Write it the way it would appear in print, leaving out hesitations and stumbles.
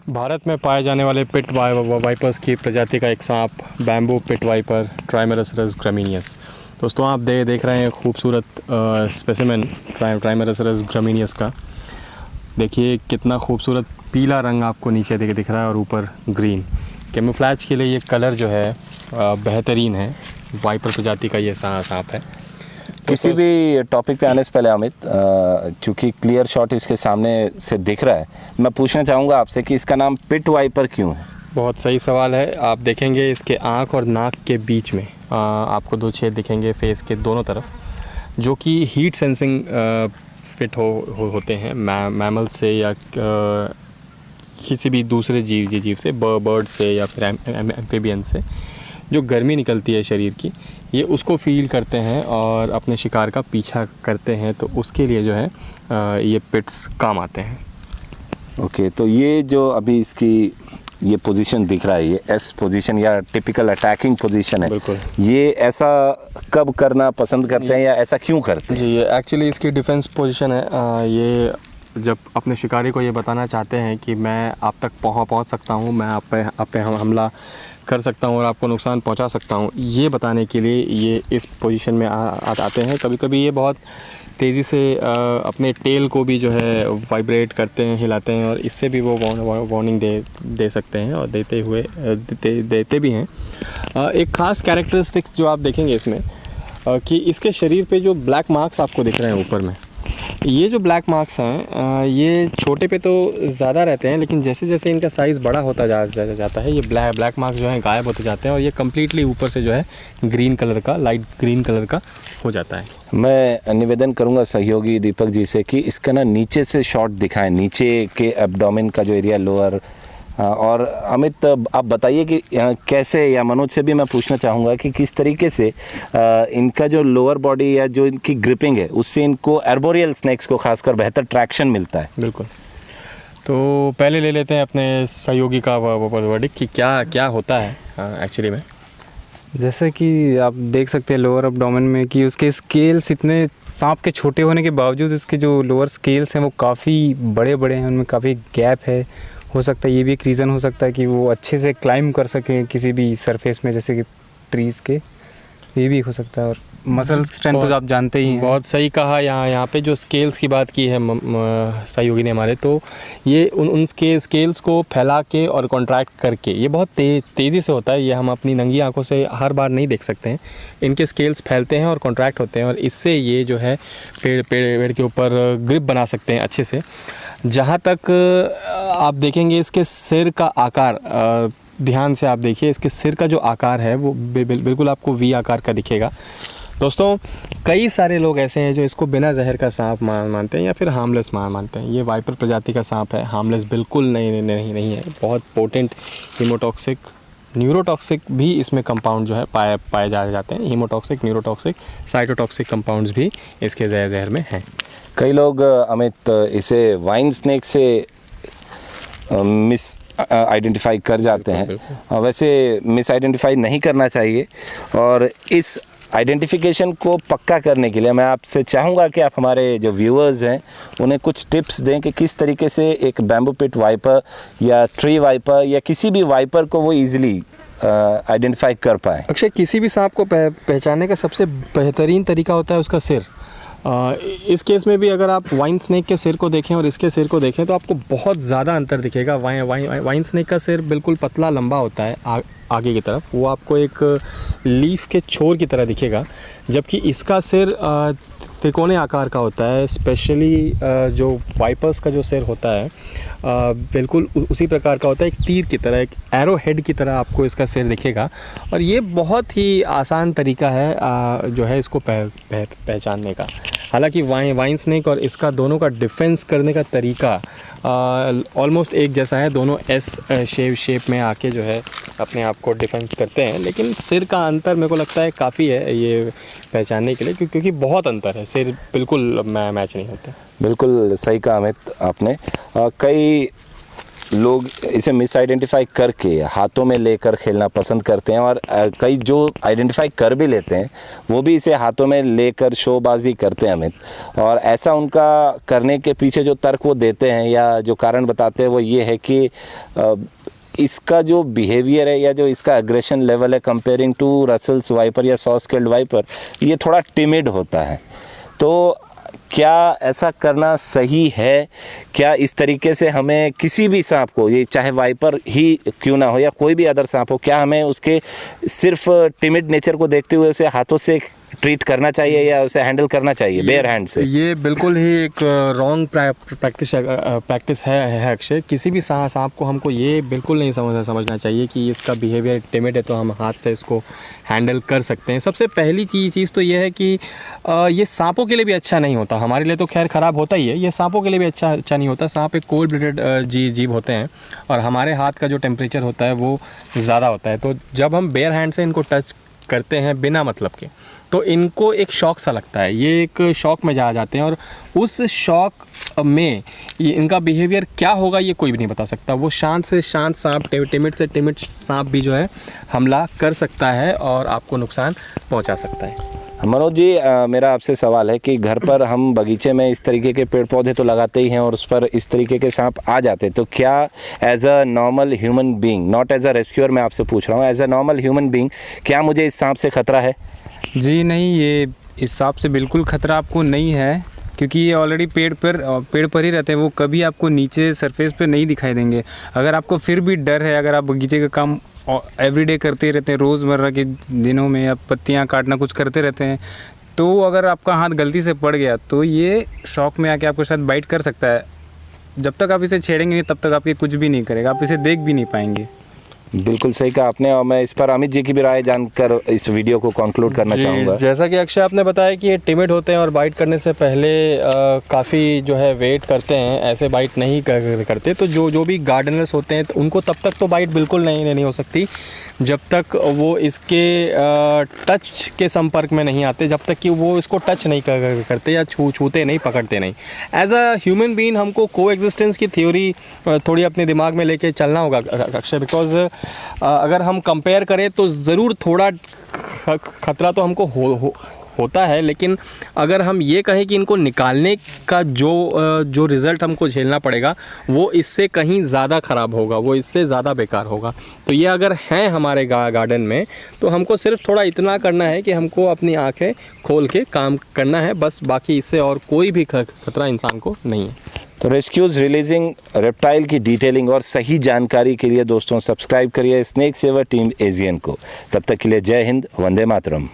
भारत में पाए जाने वाले पिट वाइपर्स की प्रजाति का एक सांप बैम्बू पिट वाइपर ट्राइमेरसरस ग्रामिनियस। दोस्तों आप देख रहे हैं खूबसूरत स्पेसिमेन ट्राइमेरसरस ग्रामिनियस का। देखिए कितना खूबसूरत पीला रंग आपको नीचे दिख रहा है और ऊपर ग्रीन। कैमोफ्लेज के लिए ये कलर जो है बेहतरीन है। वाइपर प्रजाति का ये सांप है। किसी भी टॉपिक पे आने से पहले अमित, चूँकि क्लियर शॉट इसके सामने से दिख रहा है, मैं पूछना चाहूँगा आपसे कि इसका नाम पिट वाइपर क्यों है? बहुत सही सवाल है। आप देखेंगे इसके आँख और नाक के बीच में आपको दो छेद दिखेंगे फेस के दोनों तरफ, जो कि हीट सेंसिंग पिट होते हैं मैमल से या किसी भी दूसरे जीव से, बर्ड से या फिर एम्फीबियन से। जो गर्मी निकलती है शरीर की, ये उसको फील करते हैं और अपने शिकार का पीछा करते हैं, तो उसके लिए जो है ये पिट्स काम आते हैं। ओके, तो ये जो अभी इसकी ये पोजीशन दिख रहा है, ये एस पोजीशन या टिपिकल अटैकिंग पोजीशन है, बिल्कुल। ये ऐसा कब करना पसंद करते हैं या ऐसा क्यों करते हैं? जी, ये एक्चुअली इसकी डिफेंस पोजीशन है। ये जब अपने शिकारी को ये बताना चाहते हैं कि मैं आप तक पहुंच सकता हूं, मैं आप पे हमला कर सकता हूं और आपको नुकसान पहुंचा सकता हूं, ये बताने के लिए ये इस पोजीशन में आते हैं। कभी कभी ये बहुत तेज़ी से अपने टेल को भी जो है वाइब्रेट करते हैं, हिलाते हैं, और इससे भी वो वार्निंग दे सकते हैं और देते भी हैं। एक ख़ास कैरेक्टरिस्टिक्स जो आप देखेंगे इसमें कि इसके शरीर पे जो ब्लैक मार्क्स आपको दिख रहे हैं ऊपर में, ये जो ब्लैक मार्क्स हैं ये छोटे पे तो ज़्यादा रहते हैं, लेकिन जैसे जैसे इनका साइज़ बड़ा होता जाता है, ये ब्लैक मार्क्स जो हैं गायब होते जाते हैं और ये कम्प्लीटली ऊपर से जो है ग्रीन कलर का, लाइट ग्रीन कलर का हो जाता है। मैं निवेदन करूंगा सहयोगी दीपक जी से कि इसका ना नीचे से शॉट दिखाएं, नीचे के एब्डोमेन का जो एरिया लोअर। और अमित आप बताइए कि कैसे, या मनोज से भी मैं पूछना चाहूँगा कि किस तरीके से इनका जो लोअर बॉडी या जो इनकी ग्रिपिंग है उससे इनको आर्बोरियल स्नेक्स को खासकर बेहतर ट्रैक्शन मिलता है। बिल्कुल। तो पहले ले लेते हैं अपने सहयोगी का वर्डिक्ट कि क्या होता है एक्चुअली में। जैसे कि आप देख सकते हैं लोअर एब्डोमेन में कि उसके स्केल्स इतने सांप के छोटे होने के बावजूद इसके जो लोअर स्केल्स हैं वो काफ़ी बड़े हैं, उनमें काफ़ी गैप है। हो सकता है ये भी एक रीज़न हो सकता है कि वो अच्छे से क्लाइंब कर सकें किसी भी सरफेस में, जैसे कि ट्रीज़ के, ये भी हो सकता है। और मसल स्ट्रेंथ तो आप जानते ही हैं। बहुत सही कहा। यहाँ पे जो स्केल्स की बात की है सहयोगी ने हमारे, तो ये उन स्केल्स को फैला के और कॉन्ट्रैक्ट करके, ये बहुत तेज़ी से होता है। ये हम अपनी नंगी आंखों से हर बार नहीं देख सकते हैं। इनके स्केल्स फैलते हैं और कॉन्ट्रैक्ट होते हैं और इससे ये जो है पेड़ के ऊपर ग्रिप बना सकते हैं अच्छे से। जहाँ तक आप देखेंगे इसके सिर का आकार, ध्यान से आप देखिए, इसके सिर का जो आकार है वो बिल्कुल आपको वी आकार का दिखेगा। दोस्तों कई सारे लोग ऐसे हैं जो इसको बिना जहर का सांप मानते हैं या फिर हार्मलेस मानते हैं। ये वाइपर प्रजाति का सांप है, हार्मलेस बिल्कुल नहीं है। बहुत पोटेंट हीमोटॉक्सिक, न्यूरोटॉक्सिक भी इसमें कंपाउंड जो है पाए जाते हैं। हीमोटॉक्सिक, न्यूरोटॉक्सिक, साइटोटॉक्सिक कंपाउंड्स भी इसके जहर में हैं। कई लोग अमित इसे वाइन स्नेक से मिस आइडेंटिफाई कर जाते हैं। वैसे मिस आइडेंटिफाई नहीं करना चाहिए, और इस आइडेंटिफिकेशन को पक्का करने के लिए मैं आपसे चाहूँगा कि आप हमारे जो व्यूअर्स हैं उन्हें कुछ टिप्स दें कि किस तरीके से एक बैम्बू पिट वाइपर या ट्री वाइपर या किसी भी वाइपर को वो ईजिली आइडेंटिफाई कर पाएँ। अक्षय, किसी भी सांप को पहचानने का सबसे बेहतरीन तरीका होता है उसका सिर। इस केस में भी अगर आप वाइन स्नेक के सिर को देखें और इसके सिर को देखें तो आपको बहुत ज़्यादा अंतर दिखेगा। वाइन स्नेक का सिर बिल्कुल पतला लंबा होता है आगे की तरफ, वो आपको एक लीफ के छोर की तरह दिखेगा, जबकि इसका सिर त्रिकोणीय आकार का होता है। स्पेशली जो वाइपर्स का जो सिर होता है बिल्कुल उसी प्रकार का होता है, एक तीर की तरह, एक एरो हेड की तरह आपको इसका सिर दिखेगा। और ये बहुत ही आसान तरीका है जो है इसको पहचानने का। हालांकि वाइन स्नेक और इसका दोनों का डिफेंस करने का तरीका ऑलमोस्ट एक जैसा है। दोनों एस शेप में आके जो है अपने आप को डिफेंस करते हैं, लेकिन सिर का अंतर मेरे को लगता है काफ़ी है ये पहचानने के लिए, क्योंकि बहुत अंतर है, सिर बिल्कुल मैच नहीं होते। बिल्कुल सही कहा अमित आपने। कई लोग इसे मिस आइडेंटिफाई करके हाथों में लेकर खेलना पसंद करते हैं, और कई जो आइडेंटिफाई कर भी लेते हैं वो भी इसे हाथों में लेकर शोबाजी करते हैं अमित। और ऐसा उनका करने के पीछे जो तर्क वो देते हैं या जो कारण बताते हैं वो ये है कि इसका जो बिहेवियर है या जो इसका एग्रेशन लेवल है कंपेयरिंग टू रसल्स वाइपर या सॉ स्केल्ड वाइपर, ये थोड़ा टिमिड होता है। तो क्या ऐसा करना सही है? क्या इस तरीके से हमें किसी भी सांप को, ये चाहे वाइपर ही क्यों ना हो या कोई भी अदर सांप हो, क्या हमें उसके सिर्फ टिमिड नेचर को देखते हुए उसे हाथों से ट्रीट करना चाहिए या उसे हैंडल करना चाहिए बेयर हैंड से? ये बिल्कुल ही एक रॉन्ग प्रैक्टिस है अक्षय। किसी भी सांप को हमको ये बिल्कुल नहीं समझना चाहिए कि इसका बिहेवियर टिमिड है तो हम हाथ से इसको हैंडल कर सकते हैं। सबसे पहली चीज़ तो ये है कि ये सांपों के लिए भी अच्छा नहीं होता। हमारे लिए तो खैर ख़राब होता ही है, ये सांपों के लिए भी अच्छा नहीं होता। सांप एक कोल्ड ब्लडेड जीव होते हैं और हमारे हाथ का जो टेम्परेचर होता है वो ज़्यादा होता है। तो जब हम बेयर हैंड से इनको टच करते हैं बिना मतलब के, तो इनको एक शॉक सा लगता है, ये एक शॉक में जाते हैं और उस शॉक में ये इनका बिहेवियर क्या होगा ये कोई भी नहीं बता सकता। वो शांत से शांत सांप, टिमिड से टिमिड सांप भी जो है हमला कर सकता है और आपको नुकसान पहुंचा सकता है। मनोज जी, मेरा आपसे सवाल है कि घर पर हम बगीचे में इस तरीके के पेड़ पौधे तो लगाते ही हैं और उस पर इस तरीके के सांप आ जाते हैं, तो क्या as a normal human being, not as a rescuer मैं आपसे पूछ रहा हूँ, as a normal human being क्या मुझे इस सांप से खतरा है? जी नहीं, ये इस सांप से बिल्कुल ख़तरा आपको नहीं है, क्योंकि ये ऑलरेडी पेड़ पर ही रहते हैं। वो कभी आपको नीचे सरफेस पे नहीं दिखाई देंगे। अगर आपको फिर भी डर है, अगर आप बगीचे का काम एवरीडे करते रहते हैं, रोज़मर्रा के दिनों में, या पत्तियां काटना कुछ करते रहते हैं, तो अगर आपका हाथ गलती से पड़ गया तो ये शॉक में आके आपके साथ बाइट कर सकता है। जब तक आप इसे छेड़ेंगे नहीं तब तक आपके कुछ भी नहीं करेगा, आप इसे देख भी नहीं पाएंगे। बिल्कुल सही कहा आपने, और मैं इस पर अमित जी की भी राय जानकर इस वीडियो को कंक्लूड करना चाहूँगा। जैसा कि अक्षय आपने बताया कि ये टिमिड होते हैं और बाइट करने से पहले काफ़ी जो है वेट करते हैं, ऐसे बाइट नहीं करते। तो जो भी गार्डनर्स होते हैं तो उनको तब तक तो बाइट बिल्कुल नहीं हो सकती जब तक वो इसके टच के संपर्क में नहीं आते, जब तक कि वो इसको टच नहीं करते या छूते नहीं, पकड़ते नहीं। एज अ ह्यूमन बीइंग हमको को एग्जिस्टेंस की थ्योरी थोड़ी अपने दिमाग में लेके चलना होगा अक्षय, बिकॉज अगर हम कंपेयर करें तो ज़रूर थोड़ा खतरा तो हमको होता है, लेकिन अगर हम ये कहें कि इनको निकालने का जो रिज़ल्ट हमको झेलना पड़ेगा वो इससे कहीं ज़्यादा ख़राब होगा, वो इससे ज़्यादा बेकार होगा। तो ये अगर हैं हमारे गार्डन में तो हमको सिर्फ थोड़ा इतना करना है कि हमको अपनी आंखें खोल के काम करना है, बस। बाकी इससे और कोई भी खतरा इंसान को नहीं है। तो रेस्क्यूज रिलीजिंग रेप्टाइल की डिटेलिंग और सही जानकारी के लिए दोस्तों सब्सक्राइब करिए स्नेक सेवर टीम एशियन को। तब तक के लिए जय हिंद, वंदे मातरम।